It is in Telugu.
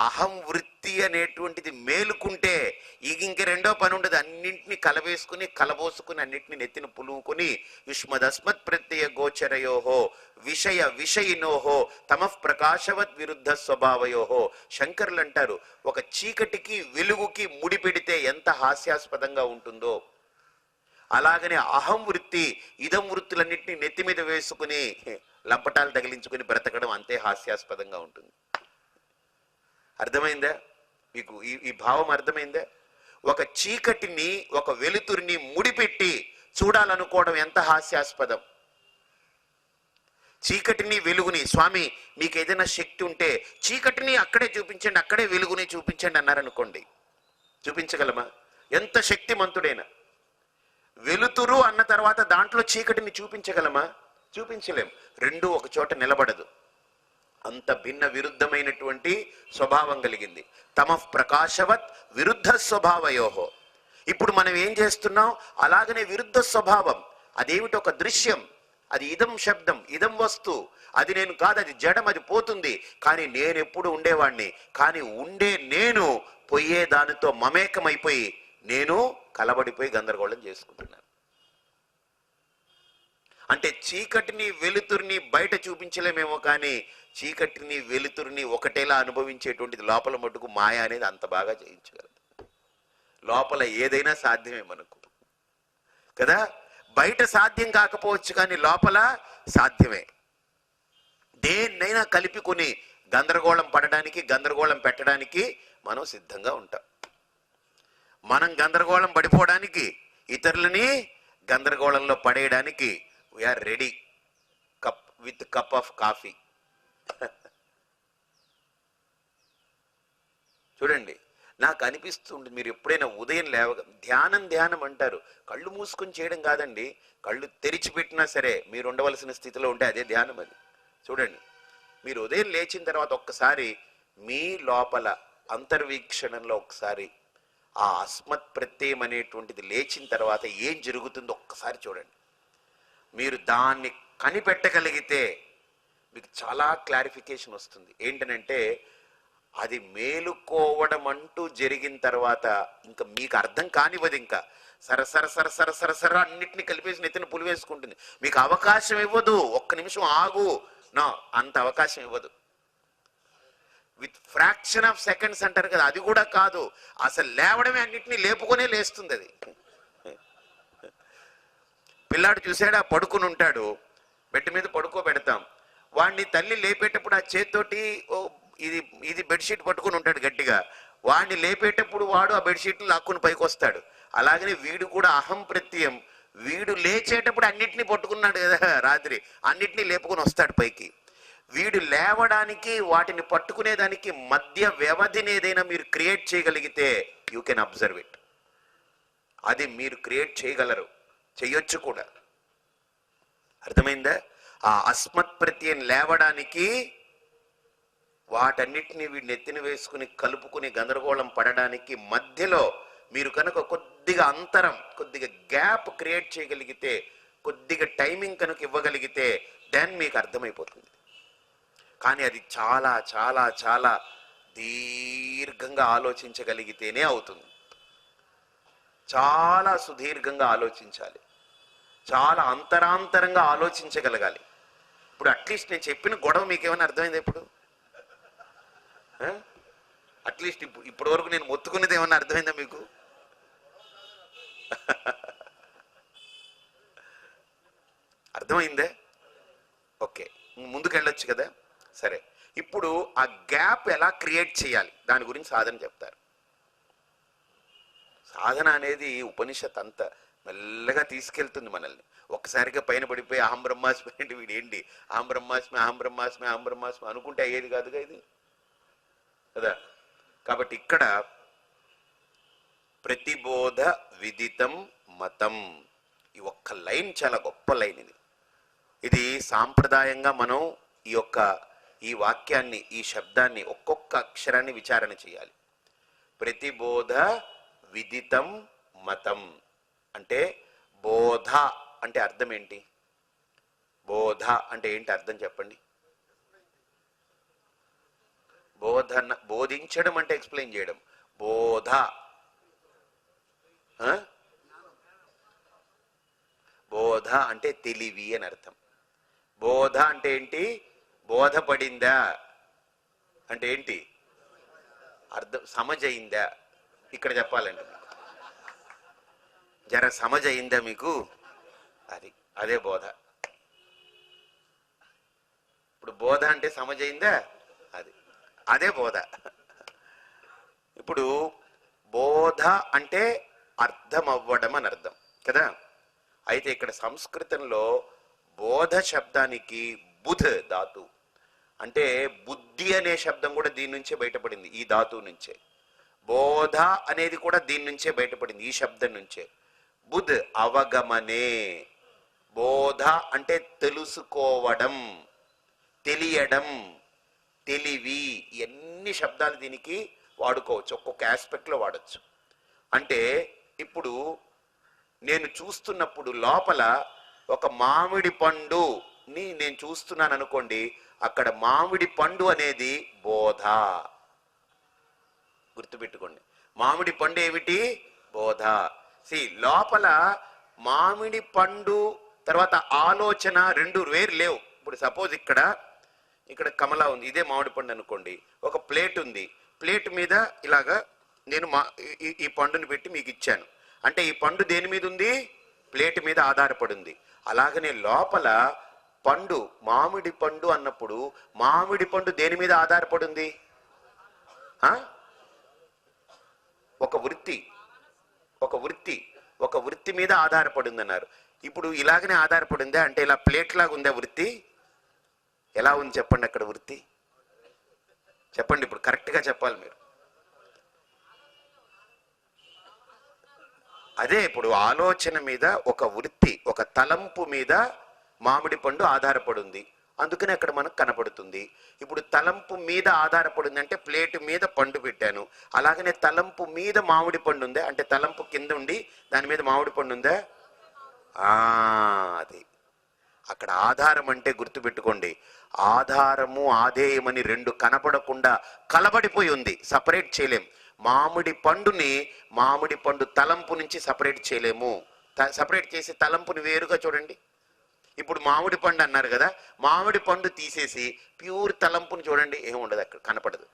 అహం వృత్తి అనేటువంటిది మేలుకుంటే ఇంక రెండో పని ఉండదు. అన్నింటినీ కలవేసుకుని కలబోసుకుని అన్నింటినీ నెత్తిని పులుముకుని యుష్మదస్మత్ ప్రత్యయ గోచరయోహో విషయ విషయినోహో తమః ప్రకాశవత్ విరుద్ధ స్వభావయోహో. శంకరులు అంటారు, ఒక చీకటికి వెలుగుకి ముడి పెడితే ఎంత హాస్యాస్పదంగా ఉంటుందో అలాగనే అహం వృత్తి ఇదం వృత్తులన్నింటినీ నెత్తి మీద వేసుకుని లంపటాలు తగిలించుకుని బ్రతకడం అంతే హాస్యాస్పదంగా ఉంటుంది. అర్థమైందా మీకు? ఈ భావం అర్థమైందా? ఒక చీకటిని ఒక వెలుతురిని ముడిపెట్టి చూడాలనుకోవడం ఎంత హాస్యాస్పదం. చీకటిని వెలుగుని, స్వామి మీకు ఏదైనా శక్తి ఉంటే చీకటిని అక్కడే చూపించండి, అక్కడే వెలుగుని చూపించండి అన్నారనుకోండి, చూపించగలమా? ఎంత శక్తిమంతుడైనా. వెలుతురు అన్న తర్వాత దాంట్లో చీకటిని చూపించగలమా? చూపించలేం. రెండు ఒక చోట నిలబడదు. అంత భిన్న విరుద్ధమైనటువంటి స్వభావం కలిగింది. తమః ప్రకాశవత్ విరుద్ధ స్వభావయోహో. ఇప్పుడు మనం ఏం చేస్తున్నాం? అలాగనే విరుద్ధ స్వభావం. అదేమిటి? ఒక దృశ్యం. అది ఇదం శబ్దం, ఇదం వస్తు. అది నేను కాదు, అది జడం, అది పోతుంది. కానీ నేను ఎప్పుడు ఉండేవాణ్ణి. కానీ ఉండే నేను పోయే దానితో మమేకమైపోయి నేను కలబడిపోయి గందరగోళం చేసుకుంటున్నాను. అంటే చీకటిని వెలుతురిని బయట చూపించలేమేమో, కానీ చీకటిని వెలుతురిని ఒకటేలా అనుభవించేటువంటిది లోపల మటుకు మాయ అనేది అంత బాగా చేయించగలదు. లోపల ఏదైనా సాధ్యమే మనకు కదా. బయట సాధ్యం కాకపోవచ్చు కానీ లోపల సాధ్యమే. దేన్నైనా కలిపికొని గందరగోళం పడడానికి, గందరగోళం పెట్టడానికి మనం సిద్ధంగా ఉంటాం. మనం గందరగోళం పడిపోవడానికి, ఇతరులని గందరగోళంలో పడేయడానికి we are ready with cup of coffee. చూడండి, నాకు అనిపిస్తుంది, మీరు ఎప్పుడైనా ఉదయం ధ్యానం అంటారు, కళ్ళు మూసుకొని చేయడం కాదండి. కళ్ళు తెరిచిపెట్టినా సరే మీరు ఉండవలసిన స్థితిలో ఉంటే అదే ధ్యానం. అది చూడండి, మీరు ఉదయం లేచిన తర్వాత ఒక్కసారి మీ లోపల అంతర్వీక్షణంలో ఒకసారి ఆ అస్మత్ ప్రత్యయం అనేటువంటిది లేచిన తర్వాత ఏం జరుగుతుందో ఒక్కసారి చూడండి. మీరు దాన్ని కనిపెట్టగలిగితే మీకు చాలా క్లారిఫికేషన్ వస్తుంది. ఏంటనంటే అది మేలుకోవడం అంటూ జరిగిన తర్వాత ఇంకా మీకు అర్థం కానివ్వదు. ఇంకా సరసర సరసర సరసర అన్నిటిని కలిపేసి నెత్తిన పులివేసుకుంటుంది. మీకు అవకాశం ఇవ్వదు. ఒక్క నిమిషం ఆగు, నో, అంత అవకాశం ఇవ్వదు. విత్ ఫ్రాక్షన్ ఆఫ్ సెకండ్స్ అంటారు కదా, అది కూడా కాదు. అసలు లేవడమే అన్నిటినీ లేపుకొనే లేస్తుంది అది. పిల్లాడు చూసాడా, పడుకుని ఉంటాడు, బెడ్ మీద పడుకోబెడతాం. వాడిని తల్లి లేపేటప్పుడు ఆ చేత్తోటి ఇది బెడ్షీట్ పట్టుకుని ఉంటాడు గట్టిగా. వాడిని లేపేటప్పుడు వాడు ఆ బెడ్షీట్ని లాక్కుని పైకి వస్తాడు. అలాగనే వీడు కూడా అహం ప్రత్యయం. వీడు లేచేటప్పుడు అన్నిటినీ పట్టుకున్నాడు కదా రాత్రి, అన్నిటినీ లేపుకొని వస్తాడు పైకి. వీడు లేవడానికి వాటిని పట్టుకునేదానికి మధ్య వ్యవధిని ఏదైనా మీరు క్రియేట్ చేయగలిగితే యూ కెన్ అబ్జర్వ్ ఇట్. అది మీరు క్రియేట్ చేయగలరు, చెయ్యొచ్చు కూడా. అర్థమైందా? ఆ అస్మత్ ప్రత్యయం లేవడానికి వాటన్నిటిని వీడిని ఎత్తిన వేసుకుని కలుపుకుని గందరగోళం పడడానికి మధ్యలో మీరు కనుక కొద్దిగా అంతరం, కొద్దిగా గ్యాప్ క్రియేట్ చేయగలిగితే, కొద్దిగా టైమింగ్ కనుక ఇవ్వగలిగితే దెన్ మీకు అర్థమైపోతుంది. కానీ అది చాలా చాలా చాలా దీర్ఘంగా ఆలోచించగలిగితేనే అవుతుంది. చాలా సుదీర్ఘంగా ఆలోచించాలి, చాలా అంతరాంతరంగా ఆలోచించగలగాలి. ఇప్పుడు అట్లీస్ట్ నేను చెప్పిన గొడవ మీకేమైనా అర్థమైంది? ఇప్పుడు అట్లీస్ట్ ఇప్పటి వరకు నేను మొత్తుకునేది ఏమన్నా అర్థమైందా మీకు? అర్థమైందే? ఓకే, ముందుకెళ్ళొచ్చు కదా. సరే, ఇప్పుడు ఆ గ్యాప్ ఎలా క్రియేట్ చేయాలి దాని గురించి సాధన చెప్తారు. సాధన అనేది ఉపనిషత్ అంతా మెల్లగా తీసుకెళ్తుంది మనల్ని. ఒక్కసారిగా పైన పడిపోయి అహం బ్రహ్మాస్మి అంటే వీడు ఏంటి అహం బ్రహ్మాస్మి అహం బ్రహ్మాస్మి అహం బ్రహ్మాస్మి అనుకుంటే అయ్యేది కాదుగా ఇది కదా. కాబట్టి ఇక్కడ ప్రతిబోధ విదితం మతం, ఈ ఒక్క లైన్ చాలా గొప్ప లైన్. ఇది సాంప్రదాయంగా మనం ఈ వాక్యాన్ని, ఈ శబ్దాన్ని, ఒక్కొక్క అక్షరాన్ని విచారణ చేయాలి. ప్రతిబోధ విదితం మతం అంటే బోధ అంటే అర్థం ఏంటి? బోధ అంటే ఏంటి అర్థం చెప్పండి? బోధించడం అంటే ఎక్స్ప్లెయిన్ చేయడం. బోధ, బోధ అంటే తెలివి అని అర్థం. బోధ అంటే ఏంటి? బోధపడిందా అంటే ఏంటి అర్థం? సమజయిందా? ఇక్కడ చెప్పాలంటే జర సమజయిందా మీకు? అదే బోధ. ఇప్పుడు బోధ అంటే సమజయిందా? అదే బోధ. ఇప్పుడు బోధ అంటే అర్థం అవ్వడం అని అర్థం కదా. అయితే ఇక్కడ సంస్కృతంలో బోధ శబ్దానికి బుధ్ ధాతు, అంటే బుద్ధి అనే శబ్దం కూడా దీని నుంచే బయటపడింది, ఈ ధాతువు నుంచే. బోధ అనేది కూడా దీని నుంచే బయటపడింది, ఈ శబ్దం నుంచే. బుధ్ అవగమనే. బోధ అంటే తెలుసుకోవడం, తెలియడం, తెలివి. ఎన్ని శబ్దాలు దీనికి వాడుకోవచ్చు, ఒక్కొక్క ఆస్పెక్ట్లో వాడచ్చు. అంటే ఇప్పుడు నేను చూస్తున్నప్పుడు లోపల ఒక మామిడి పండుని నేను చూస్తున్నాను అనుకోండి, అక్కడ మామిడి పండు అనేది బోధ. గుర్తుపెట్టుకోండి, మామిడి పండు ఏమిటి? బోధ. లోపల మామిడి పండు తర్వాత ఆలోచన రెండు వేరు లేవు. ఇప్పుడు సపోజ్ ఇక్కడ కమలా ఉంది, ఇదే మామిడి పండు అనుకోండి. ఒక ప్లేట్ ఉంది, ప్లేట్ మీద ఇలాగా నేను ఈ పండుని పెట్టి మీకు ఇచ్చాను. అంటే ఈ పండు దేని మీద ఉంది? ప్లేట్ మీద ఆధారపడి ఉంది. అలాగనే లోపల పండు, మామిడి పండు అన్నప్పుడు మామిడి పండు దేని మీద ఆధారపడి ఉంది? ఒక వృత్తి మీద ఆధారపడి ఉంది అన్నారు. ఇప్పుడు ఇలాగనే ఆధారపడిందా? అంటే ఇలా ప్లేట్ లాగా ఉందా వృత్తి? ఎలా ఉంది చెప్పండి అక్కడ వృత్తి? చెప్పండి, ఇప్పుడు కరెక్ట్గా చెప్పాలి మీరు. అదే ఇప్పుడు ఆలోచన మీద, ఒక వృత్తి, ఒక తలంపు మీద మామిడి పండు ఆధారపడి ఉంది, అందుకని అక్కడ మనకు కనపడుతుంది. ఇప్పుడు తలంపు మీద ఆధారపడింది అంటే ప్లేటు మీద పండు పెట్టాను, అలాగనే తలంపు మీద మామిడి పండు ఉందా? అంటే తలంపు కింద ఉండి దాని మీద మామిడి పండు ఉందా? అది అక్కడ ఆధారం. అంటే గుర్తుపెట్టుకోండి, ఆధారము ఆధేయమని రెండు కనపడకుండా కలబడిపోయి ఉంది, సపరేట్ చేయలేం. మామిడి పండుని మామిడి పండు తలంపు నుంచి సపరేట్ చేయలేము. సపరేట్ చేసి తలంపుని వేరుగా చూడండి. ఇప్పుడు మామిడి పండు అన్నారు కదా, మామిడి పండు తీసేసి ప్యూర్ తలంపుని చూడండి, ఏముండదు, అక్కడ కనపడదు.